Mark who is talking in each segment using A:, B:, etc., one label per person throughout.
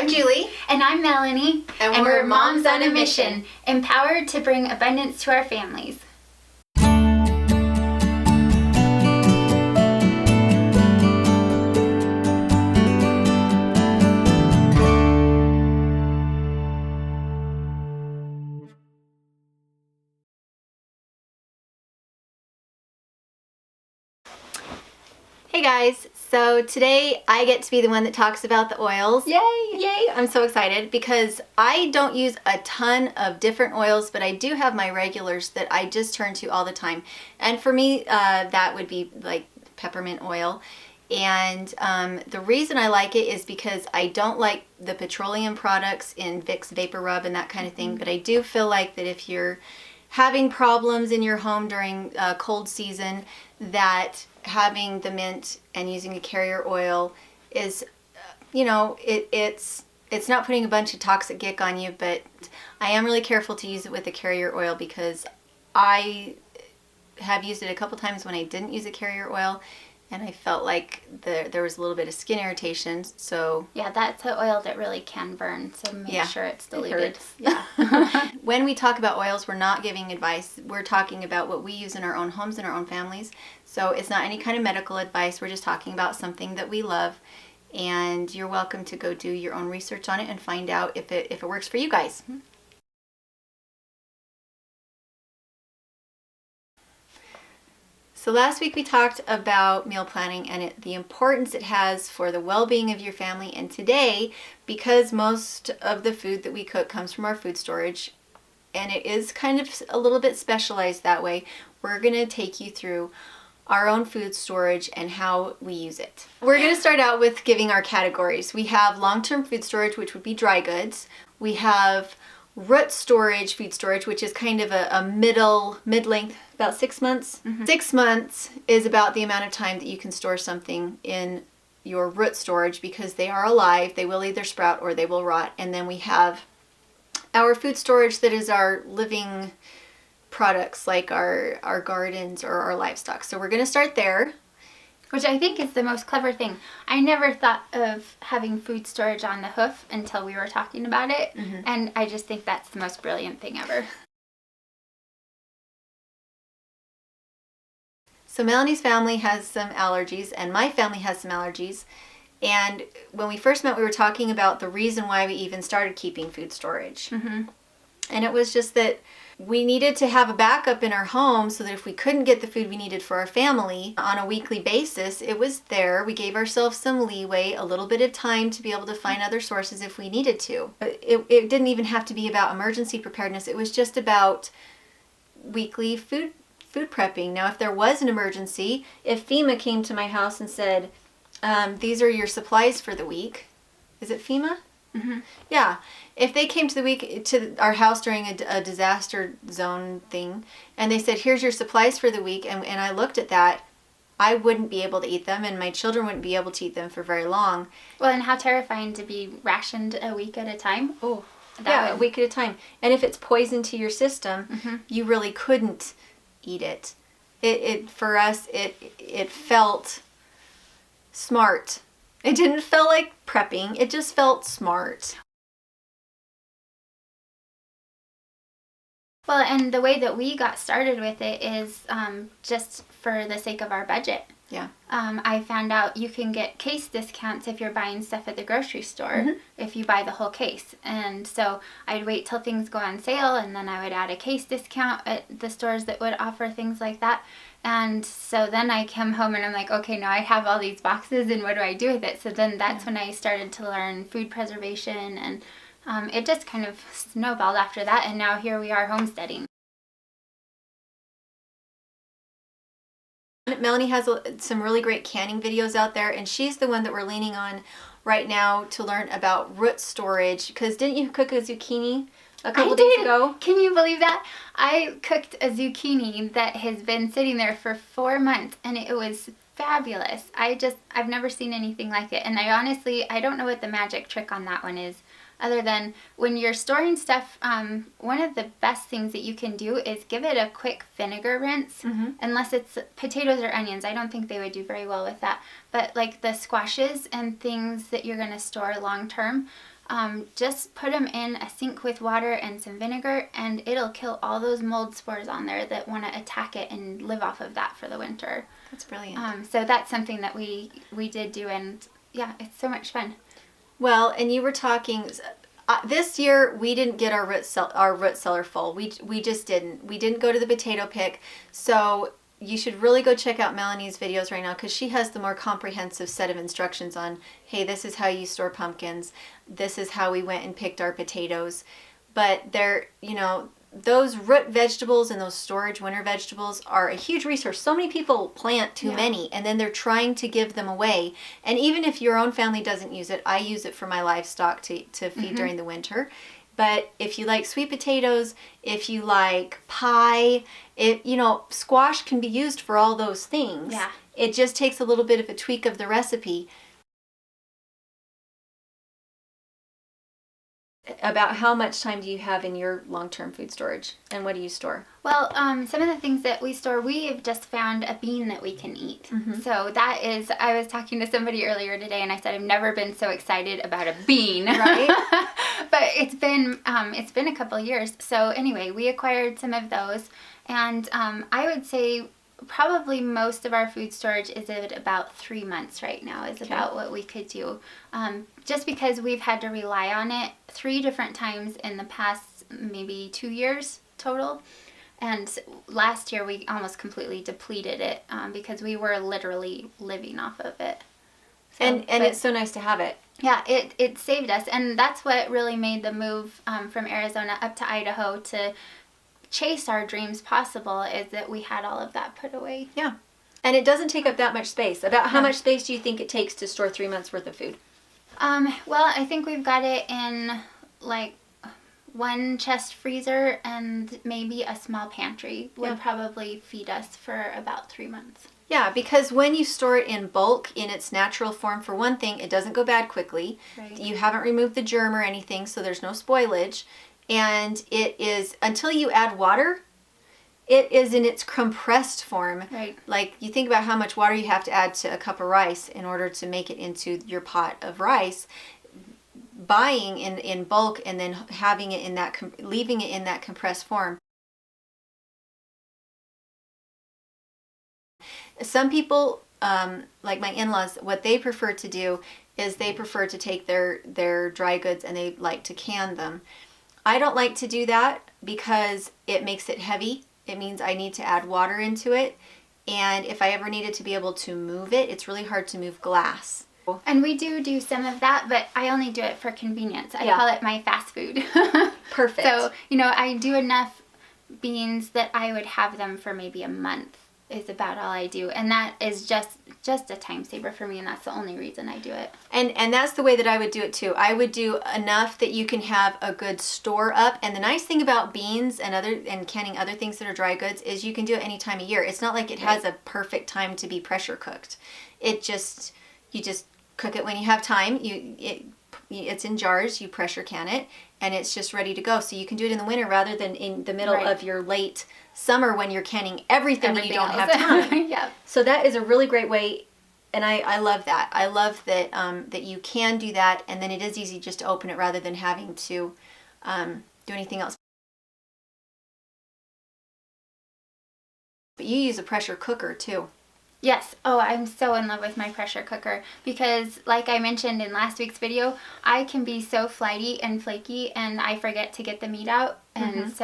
A: I'm Julie.
B: And I'm Melanie.
A: And we're Moms on a Mission,
B: empowered to bring abundance to our families.
A: Hey guys, so today I get to be the one that talks about the oils.
B: Yay!
A: Yay! I'm so excited because I don't use a ton of different oils, but I do have my regulars that I just turn to all the time. And for me, that would be like peppermint oil. And the reason I like it is because I don't like the petroleum products in Vicks Vapor Rub and that kind of thing, but I do feel like that if you're having problems in your home during cold season, that having the mint and using a carrier oil is, it's not putting a bunch of toxic gick on you, but I am really careful to use it with a carrier oil because I have used it a couple times when I didn't use a carrier oil and I felt like there was a little bit of skin irritation. So
B: yeah, that's an oil that really can burn, so make sure it's diluted.
A: Yeah. When we talk about oils, we're not giving advice. We're talking about what we use in our own homes and our own families. So it's not any kind of medical advice. We're just talking about something that we love, and you're welcome to go do your own research on it and find out if it works for you guys. So last week we talked about meal planning and the importance it has for the well-being of your family. And today, because most of the food that we cook comes from our food storage, and it is kind of a little bit specialized that way, we're going to take you through our own food storage and how we use it. We're going to start out with giving our categories. We have long-term food storage, which would be dry goods. We have root storage, food storage, which is kind of a mid-length, about 6 months. 6 months is about the amount of time that you can store something in your root storage because they are alive. They will either sprout or they will rot. And then we have our food storage that is our living products like our gardens or our livestock. So we're going to start there.
B: Which I think is the most clever thing. I never thought of having food storage on the hoof until we were talking about it. And I just think that's the most brilliant thing ever.
A: So Melanie's family has some allergies and my family has some allergies. And when we first met, we were talking about the reason why we even started keeping food storage. And it was just that we needed to have a backup in our home so that if we couldn't get the food we needed for our family on a weekly basis, it was there. We gave ourselves some leeway, a little bit of time to be able to find other sources if we needed to. It didn't even have to be about emergency preparedness. It was just about weekly food prepping. Now, if there was an emergency, if FEMA came to my house and said, these are your supplies for the week. Is it FEMA? Yeah. If they came to our house during a disaster zone thing and they said, here's your supplies for the week, and I looked at that, I wouldn't be able to eat them and my children wouldn't be able to eat them for very long.
B: Well, and how terrifying to be rationed a week at a time.
A: Oh, yeah, a week at a time. And if it's poison to your system, you really couldn't eat it. For us, it felt smart. It didn't feel like prepping. It just felt smart.
B: Well, and the way that we got started with it is just for the sake of our budget.
A: Yeah.
B: I found out you can get case discounts if you're buying stuff at the grocery store if you buy the whole case. And so I'd wait till things go on sale and then I would add a case discount at the stores that would offer things like that. And so then I come home and I'm like, okay, now I have all these boxes and what do I do with it? So then that's when I started to learn food preservation, and it just kind of snowballed after that, and now here we are homesteading.
A: Melanie has some really great canning videos out there, and she's the one that we're leaning on right now to learn about root storage, because didn't you cook a zucchini a couple days ago?
B: Can you believe that? I cooked a zucchini that has been sitting there for 4 months and it was fabulous. I've never seen anything like it, and I don't know what the magic trick on that one is, other than when you're storing stuff, one of the best things that you can do is give it a quick vinegar rinse, unless it's potatoes or onions. I don't think they would do very well with that, but like the squashes and things that you're going to store long term, just put them in a sink with water and some vinegar, and it'll kill all those mold spores on there that want to attack it and live off of that for the winter.
A: That's brilliant.
B: So that's something that we did do, and yeah, it's so much fun.
A: Well, and you were talking, this year we didn't get our root cellar full. We just didn't. We didn't go to the potato pick. So you should really go check out Melanie's videos right now, because she has the more comprehensive set of instructions on, hey, this is how you store pumpkins. This is how we went and picked our potatoes. But they're, you know, those root vegetables and those storage winter vegetables are a huge resource. So many people plant too many, and then they're trying to give them away. And even if your own family doesn't use it, I use it for my livestock to feed during the winter. But if you like sweet potatoes, if you like pie, you know, squash can be used for all those things.
B: Yeah.
A: It just takes a little bit of a tweak of the recipe. About how much time do you have in your long-term food storage, and what do you store?
B: Well, some of the things that we store, we have just found a bean that we can eat. So that is, I was talking to somebody earlier today, and I said I've never been so excited about a bean.
A: Right.
B: But it's been a couple years. So anyway, we acquired some of those, and I would say probably most of our food storage is at about 3 months right now, is about what we could do. Just because we've had to rely on it 3 different times in the past maybe 2 years total. And last year we almost completely depleted it because we were literally living off of it. So,
A: and it's so nice to have it.
B: Yeah, it saved us. And that's what really made the move from Arizona up to Idaho to chase our dreams possible, is that we had all of that put away.
A: Yeah. And it doesn't take up that much space. About how much space do you think it takes to store 3 months worth of food?
B: Well, I think we've got it in like 1 chest freezer, and maybe a small pantry would probably feed us for about 3 months.
A: Yeah, because when you store it in bulk, in its natural form, for one thing, it doesn't go bad quickly.
B: Right.
A: You haven't removed the germ or anything, so there's no spoilage. And it is, until you add water, it is in its compressed form.
B: Right.
A: Like, you think about how much water you have to add to a cup of rice in order to make it into your pot of rice. Buying in bulk and then having it in that, leaving it in that compressed form. Some people, like my in-laws, what they prefer to do is they prefer to take their dry goods and they like to can them. I don't like to do that because it makes it heavy. It means I need to add water into it. And if I ever needed to be able to move it, it's really hard to move glass.
B: And we do some of that, but I only do it for convenience. I call it my fast food.
A: Perfect.
B: So, you know, I do enough beans that I would have them for maybe a month, is about all I do. And that is just a time saver for me, and that's the only reason I do it.
A: And that's the way that I would do it too. I would do enough that you can have a good store up. And the nice thing about beans and canning other things that are dry goods is you can do it any time of year. It's not like it has a perfect time to be pressure cooked. You just cook it when you have time. It's in jars, you pressure can it, and it's just ready to go. So you can do it in the winter rather than in the middle of your late summer when you're canning everything and you don't have time.
B: Yeah.
A: So that is a really great way, and I love that. I love that that you can do that, and then it is easy just to open it rather than having to do anything else. But you use a pressure cooker too.
B: Yes. Oh, I'm so in love with my pressure cooker because, like I mentioned in last week's video, I can be so flighty and flaky and I forget to get the meat out. And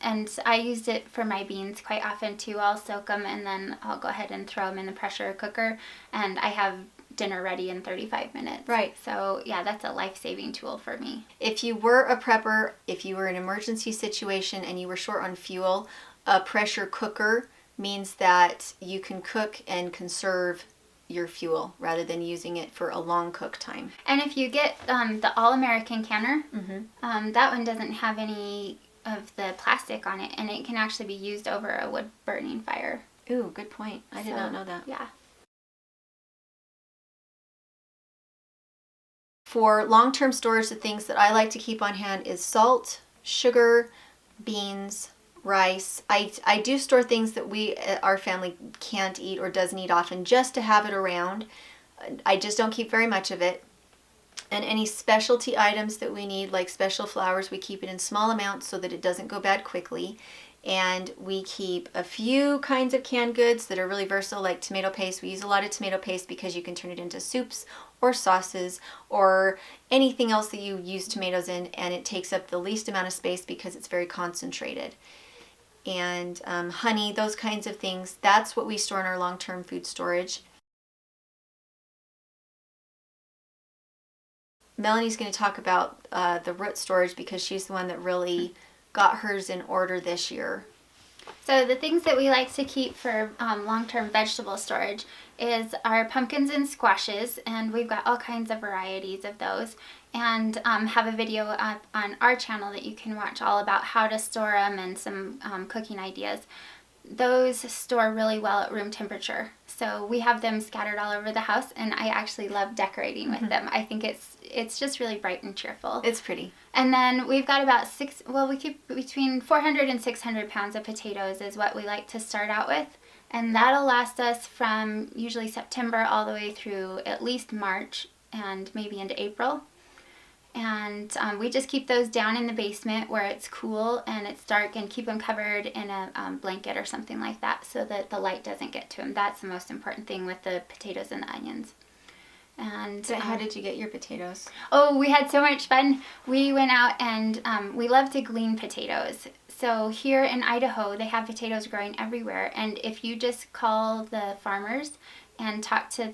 B: and I used it for my beans quite often too. I'll soak them and then I'll go ahead and throw them in the pressure cooker, and I have dinner ready in 35 minutes.
A: Right.
B: So yeah, that's a life-saving tool for me.
A: If you were a prepper, if you were in an emergency situation and you were short on fuel, a pressure cooker means that you can cook and conserve your fuel rather than using it for a long cook time.
B: And if you get the All-American canner, that one doesn't have any of the plastic on it, and it can actually be used over a wood burning fire.
A: Ooh, good point. I did not know that.
B: Yeah.
A: For long-term storage, the things that I like to keep on hand is salt, sugar, beans, rice. I do store things that our family can't eat or doesn't eat often, just to have it around. I just don't keep very much of it. And any specialty items that we need, like special flours, we keep it in small amounts so that it doesn't go bad quickly. And we keep a few kinds of canned goods that are really versatile, like tomato paste. We use a lot of tomato paste because you can turn it into soups or sauces or anything else that you use tomatoes in, and it takes up the least amount of space because it's very concentrated. And honey, those kinds of things, that's what we store in our long-term food storage. Melanie's going to talk about the root storage because she's the one that really got hers in order this year.
B: So the things that we like to keep for long-term vegetable storage is our pumpkins and squashes, and we've got all kinds of varieties of those, and have a video up on our channel that you can watch all about how to store them and some cooking ideas. Those store really well at room temperature. So we have them scattered all over the house, and I actually love decorating with them. I think it's just really bright and cheerful.
A: It's pretty.
B: And then we've got about we keep between 400 and 600 pounds of potatoes is what we like to start out with. And that'll last us from usually September all the way through at least March and maybe into April. And we just keep those down in the basement where it's cool and it's dark, and keep them covered in a blanket or something like that so that the light doesn't get to them. That's the most important thing with the potatoes and the onions. And
A: how did you get your potatoes?
B: Oh, we had so much fun. We went out and we love to glean potatoes. So here in Idaho, they have potatoes growing everywhere. And if you just call the farmers and talk to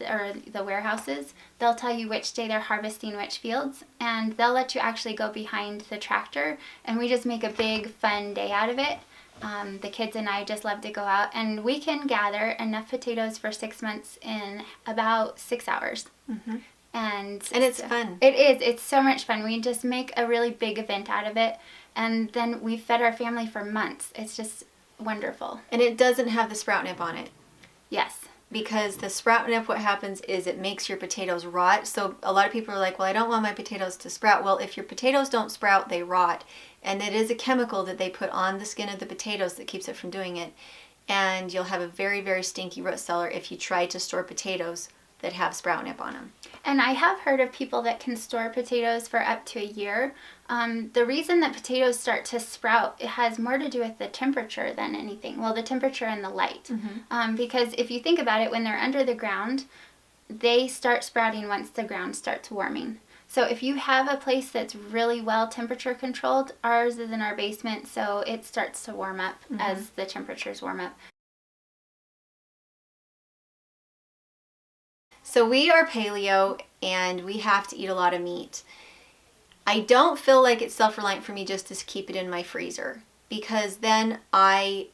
B: the warehouses, they'll tell you which day they're harvesting which fields, and they'll let you actually go behind the tractor, and we just make a big fun day out of it. The kids and I just love to go out, and we can gather enough potatoes for 6 months in about 6 hours.
A: Mm-hmm.
B: And
A: it's fun.
B: It is. It's so much fun. We just make a really big event out of it, and then we fed our family for months. It's just wonderful.
A: And it doesn't have the sprout nip on it.
B: Yes.
A: Because the sprout nip, what happens is it makes your potatoes rot. So a lot of people are like, well, I don't want my potatoes to sprout. Well, if your potatoes don't sprout, they rot. And it is a chemical that they put on the skin of the potatoes that keeps it from doing it. And you'll have a very, very stinky root cellar if you try to store potatoes that have sprout nip on them.
B: And I have heard of people that can store potatoes for up to a year. The reason that potatoes start to sprout, it has more to do with the temperature than anything. Well, the temperature and the light. Mm-hmm. Because if you think about it, when they're under the ground, they start sprouting once the ground starts warming. So if you have a place that's really well temperature controlled, ours is in our basement, so it starts to warm up as the temperatures warm up.
A: So we are paleo, and we have to eat a lot of meat. I don't feel like it's self-reliant for me just to keep it in my freezer, because then I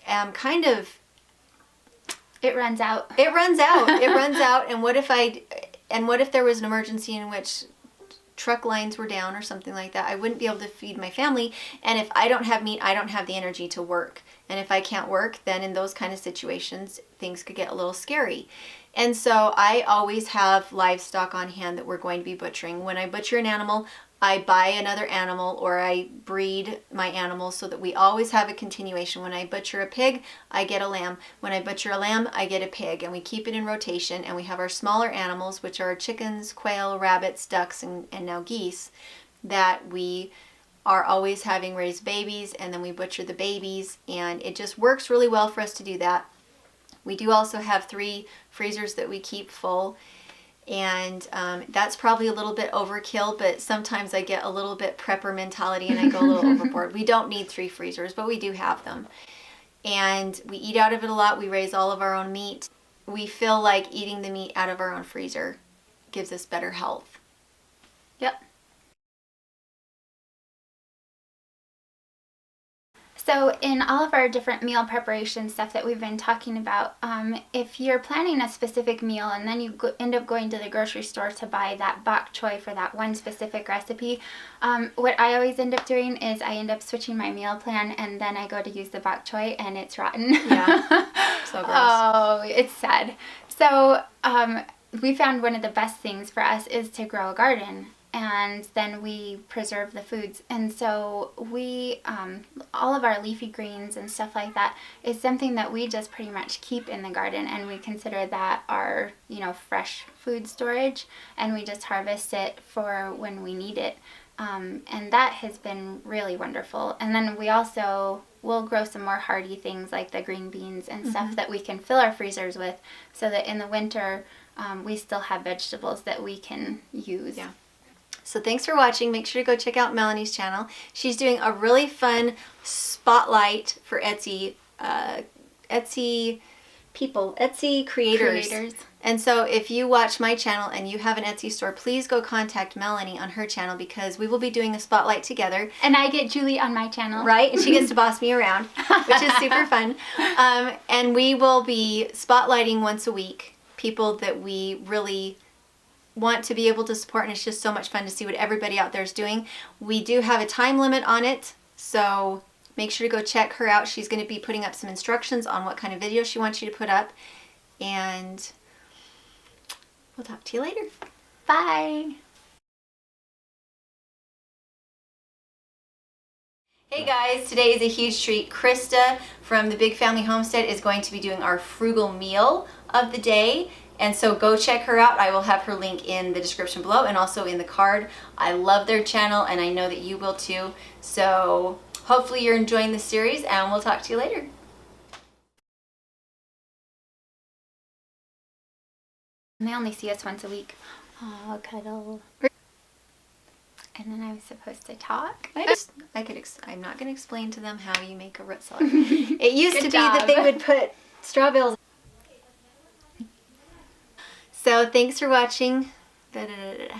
A: am kind of...
B: It runs out.
A: It runs out. It runs out. And what if there was an emergency in which truck lines were down or something like that? I wouldn't be able to feed my family. And if I don't have meat, I don't have the energy to work. And if I can't work, then in those kind of situations, things could get a little scary. And so I always have livestock on hand that we're going to be butchering. When I butcher an animal, I buy another animal, or I breed my animals so that we always have a continuation. When I butcher a pig, I get a lamb. When I butcher a lamb, I get a pig. And we keep it in rotation. And we have our smaller animals, which are chickens, quail, rabbits, ducks, and now geese, that we are always having raised babies, and then we butcher the babies. And it just works really well for us to do that. We do also have 3 freezers that we keep full, and that's probably a little bit overkill, but sometimes I get a little bit prepper mentality and I go a little overboard. We don't need 3 freezers, but we do have them. And we eat out of it a lot. We raise all of our own meat. We feel like eating the meat out of our own freezer gives us better health.
B: Yep. So in all of our different meal preparation stuff that we've been talking about, if you're planning a specific meal and then you end up going to the grocery store to buy that bok choy for that one specific recipe, what I always end up doing is I end up switching my meal plan, and then I go to use the bok choy and it's rotten.
A: Yeah, so gross.
B: Oh, it's sad. So we found one of the best things for us is to grow a garden. and then we preserve the foods. And so we, all of our leafy greens and stuff like that is something that we just pretty much keep in the garden, and we consider that our, fresh food storage, and we just harvest it for when we need it. And that has been really wonderful. And then we also will grow some more hardy things like the green beans and stuff that we can fill our freezers with, so that in the winter we still have vegetables that we can use.
A: Yeah. So thanks for watching. Make sure to go check out Melanie's channel. She's doing a really fun spotlight for Etsy creators. And so if you watch my channel and you have an Etsy store, please go contact Melanie on her channel, because we will be doing a spotlight together.
B: And I get Julie on my channel.
A: Right? And she gets to boss me around, which is super fun. And we will be spotlighting once a week people that we really want to be able to support, and it's just so much fun to see what everybody out there is doing. We do have a time limit on it, so make sure to go check her out. She's going to be putting up some instructions on what kind of video she wants you to put up, and we'll talk to you later.
B: Bye.
A: Hey guys, today is a huge treat. Krista from the Big Family Homestead is going to be doing our frugal meal of the day. And so go check her out. I will have her link in the description below and also in the card. I love their channel, and I know that you will too. So hopefully you're enjoying this series, and we'll talk to you later.
B: And they only see us once a week. Oh, cuddle. And then I was supposed to talk.
A: I'm not going to explain to them how you make a root cellar. It used to be
B: job.
A: that they would put straw bales. So thanks for watching. Da, da, da, da.